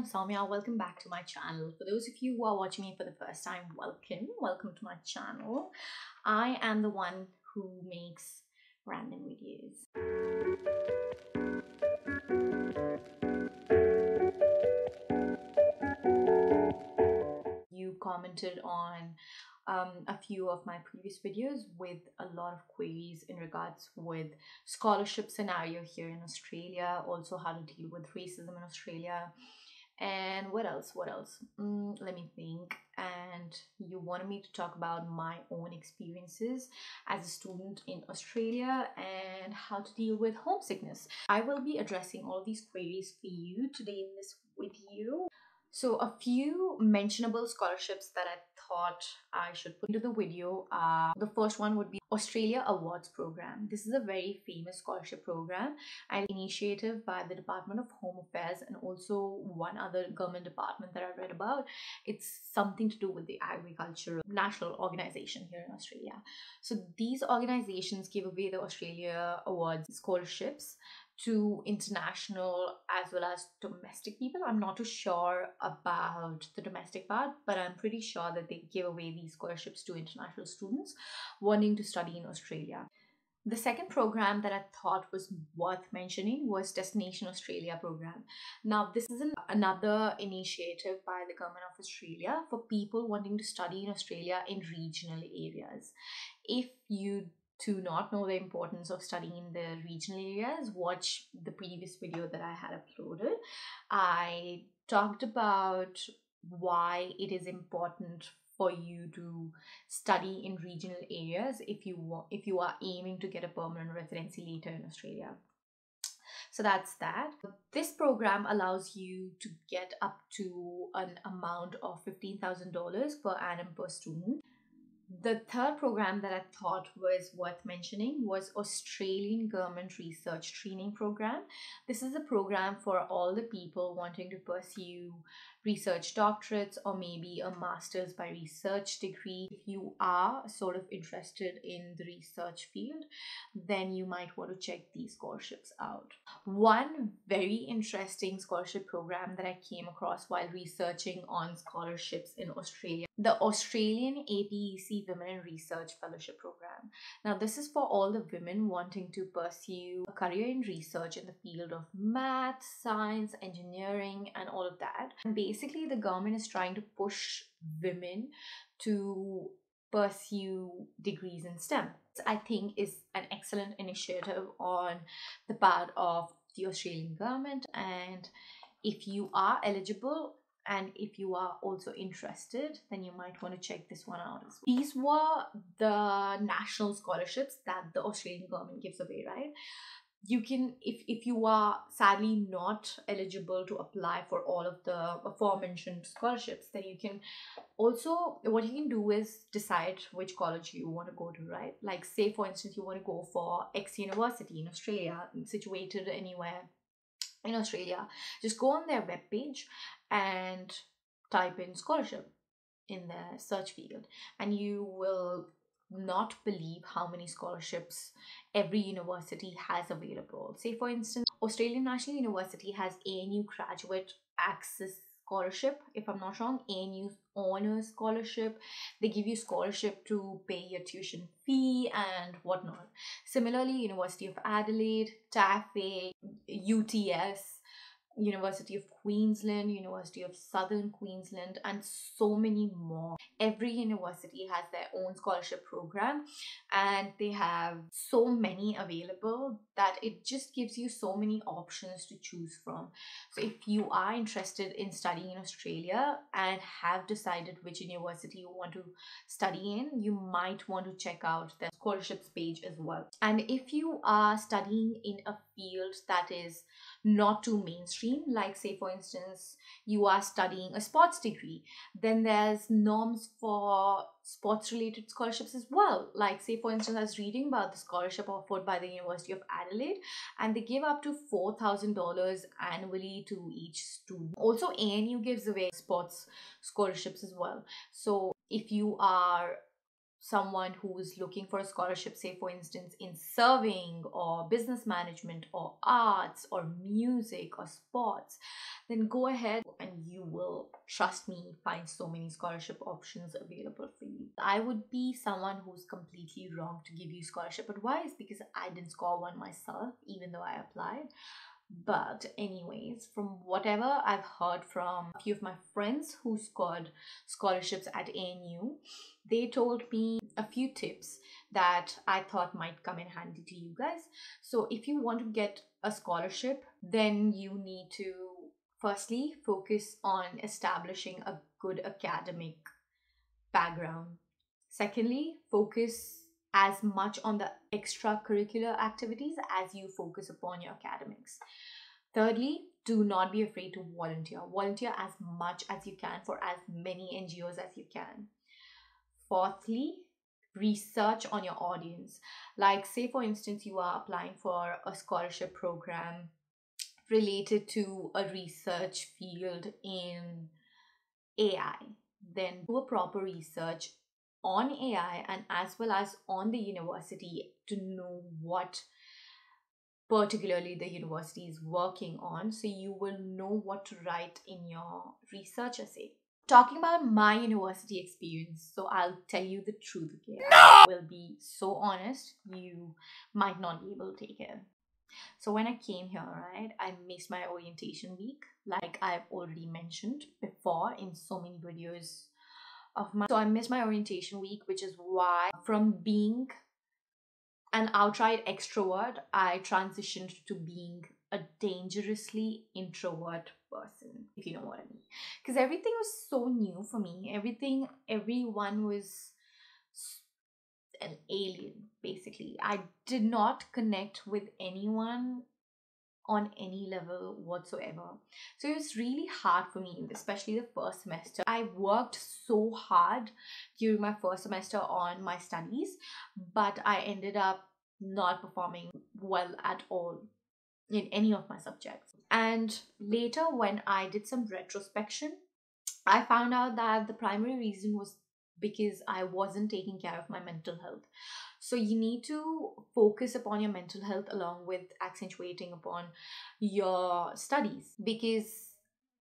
Soumya. Welcome back to my channel. For those of you who are watching me for the first time, welcome to my channel. I am the one who makes random videos. You commented on a few of my previous videos with a lot of queries in regards with scholarship scenario here in Australia, also how to deal with racism in Australia, and what else let me think. And you wanted me to talk about my own experiences as a student in Australia and how to deal with homesickness. I will be addressing all these queries for you today in this video. So a few mentionable scholarships that I thought I should put into the video. The first one would be Australia Awards Program. This is a very famous scholarship program and initiative by the Department of Home Affairs and also one other government department that I read about. It's something to do with the agricultural national organization here in Australia. So these organizations give away the Australia Awards scholarships to international as well as domestic people. I'm not too sure about the domestic part, but I'm pretty sure that they give away these scholarships to international students wanting to study in Australia. The second program that I thought was worth mentioning was Destination Australia program. Now, this is another initiative by the Government of Australia for people wanting to study in Australia in regional areas. If you do not know the importance of studying in the regional areas, watch the previous video that I had uploaded. I talked about why it is important for you to study in regional areas if you are aiming to get a permanent residency later in Australia. So that's that. This program allows you to get up to an amount of $15,000 per annum per student. The third program that I thought was worth mentioning was Australian Government Research Training Program. This is a program for all the people wanting to pursue research doctorates or maybe a master's by research degree. If you are sort of interested in the research field, then you might want to check these scholarships out. One very interesting scholarship program that I came across while researching on scholarships in Australia, the Australian APEC Women in Research Fellowship Program. Now, this is for all the women wanting to pursue a career in research in the field of math, science, engineering, and all of that. And basically, the government is trying to push women to pursue degrees in STEM. I think is an excellent initiative on the part of the Australian government, and if you are eligible and if you are also interested, then you might want to check this one out as well. These were the national scholarships that the Australian government gives away, right? You can, if you are sadly not eligible to apply for all of the aforementioned scholarships, then you can also, what you can do is decide which college you want to go to, right? Like, say for instance, you want to go for X university in Australia, situated anywhere in Australia. Just go on their webpage and type in scholarship in the search field, and you will not believe how many scholarships every university has available. Say for instance, Australian National University has ANU Graduate Access Scholarship, if I'm not wrong, ANU Honours Scholarship. They give you scholarship to pay your tuition fee and whatnot. Similarly, University of Adelaide, TAFE, UTS, University of Queensland, University of Southern Queensland, and so many more. Every university has their own scholarship program and they have so many available that it just gives you so many options to choose from. So if you are interested in studying in Australia and have decided which university you want to study in, you might want to check out the scholarships page as well. And if you are studying in a field that is not too mainstream, like say for instance you are studying a sports degree, then there's norms for sports related scholarships as well. Like say for instance, I was reading about the scholarship offered by the University of Adelaide, and they give up to $4,000 annually to each student. Also, ANU gives away sports scholarships as well. So if you are someone who is looking for a scholarship, say for instance in serving or business management or arts or music or sports, then go ahead and you will, trust me, find so many scholarship options available for you. I would be someone who's completely wrong to give you scholarship advice because I didn't score one myself, even though I applied. But anyways, from whatever I've heard from a few of my friends who scored scholarships at ANU, they told me a few tips that I thought might come in handy to you guys. So if you want to get a scholarship, then you need to firstly focus on establishing a good academic background. Secondly, focus as much on the extracurricular activities as you focus upon your academics. Thirdly, do not be afraid to volunteer. Volunteer as much as you can for as many NGOs as you can. Fourthly, research on your audience. Like, say for instance, you are applying for a scholarship program related to a research field in AI. Then do a proper research on AI and as well as on the university to know what particularly the university is working on, so you will know what to write in your research essay. Talking about my university experience, so I'll tell you the truth, okay? I will be so honest, you might not be able to take it. So when I came here, right, I missed my orientation week, like I've already mentioned before in so many videos of mine. So I missed my orientation week, which is why from being an outright extrovert, I transitioned to being a dangerously introvert person, if you know what I mean. Because everything was so new for me. Everyone was an alien, basically. I did not connect with anyone on any level whatsoever. So it was really hard for me, especially the first semester. I worked so hard during my first semester on my studies, but I ended up not performing well at all in any of my subjects. And later, when I did some retrospection, I found out that the primary reason was because I wasn't taking care of my mental health. So you need to focus upon your mental health along with accentuating upon your studies, because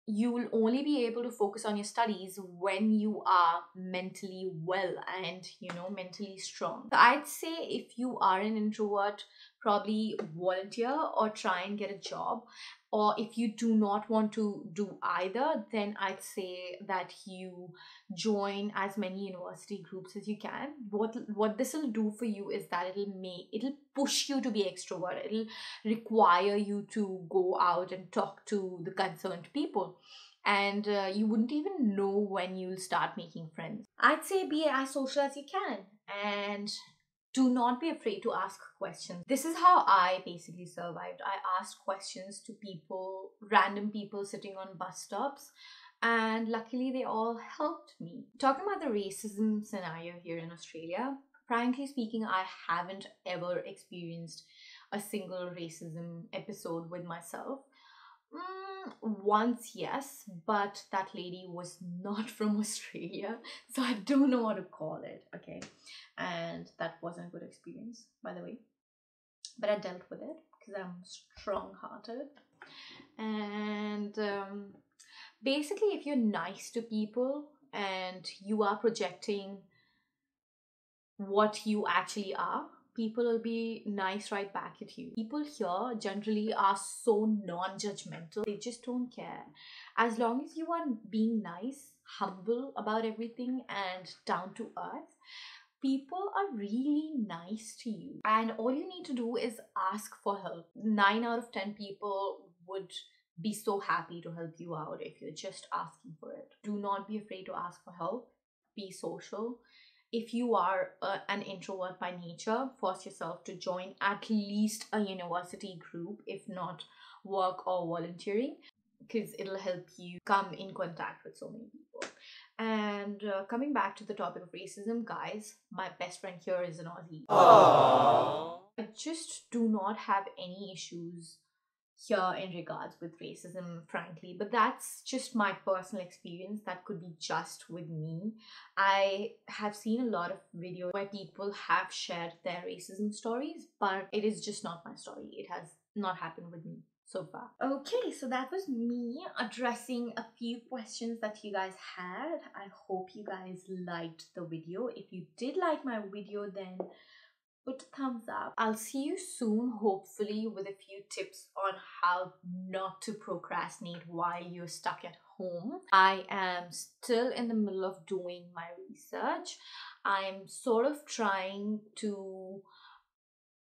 you will only be able to focus on your studies when you are mentally well and mentally strong. So I'd say if you are an introvert, probably volunteer or try and get a job. Or if you do not want to do either, then I'd say that you join as many university groups as you can. What this will do for you is that it'll push you to be extrovert. It'll require you to go out and talk to the concerned people, and you wouldn't even know when you'll start making friends. I'd say be as social as you can, and do not be afraid to ask questions. This is how I basically survived. I asked questions to people, random people sitting on bus stops, and luckily they all helped me. Talking about the racism scenario here in Australia, frankly speaking, I haven't ever experienced a single racism episode with myself. Once, yes, but that lady was not from Australia, so I don't know what to call it, okay? And that wasn't a good experience, by the way. But I dealt with it because I'm strong-hearted. And basically, if you're nice to people and you are projecting what you actually are, people will be nice right back at you. People here generally are so non-judgmental. They just don't care. As long as you are being nice, humble about everything, and down to earth, people are really nice to you. And all you need to do is ask for help. 9 out of 10 people would be so happy to help you out if you're just asking for it. Do not be afraid to ask for help. Be social. If you are an introvert by nature, force yourself to join at least a university group, if not work or volunteering, because it'll help you come in contact with so many people. And coming back to the topic of racism, guys, my best friend here is an Aussie. Aww. I just do not have any issues here in regards with racism, frankly, but that's just my personal experience. That could be just with me. I have seen a lot of videos where people have shared their racism stories, but it is just not my story. It has not happened with me so far. Okay, so that was me addressing a few questions that you guys had. I hope you guys liked the video. If you did like my video, then put a thumbs up. I'll see you soon, hopefully, with a few tips on how not to procrastinate while you're stuck at home. I am still in the middle of doing my research. I'm sort of trying to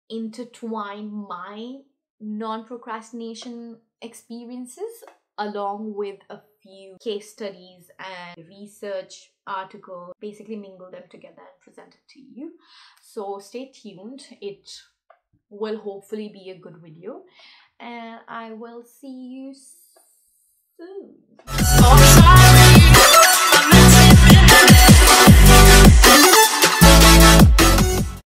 intertwine my non-procrastination experiences along with a few case studies and research articles, basically mingle them together and present it to you. So stay tuned. It will hopefully be a good video, and I will see you soon.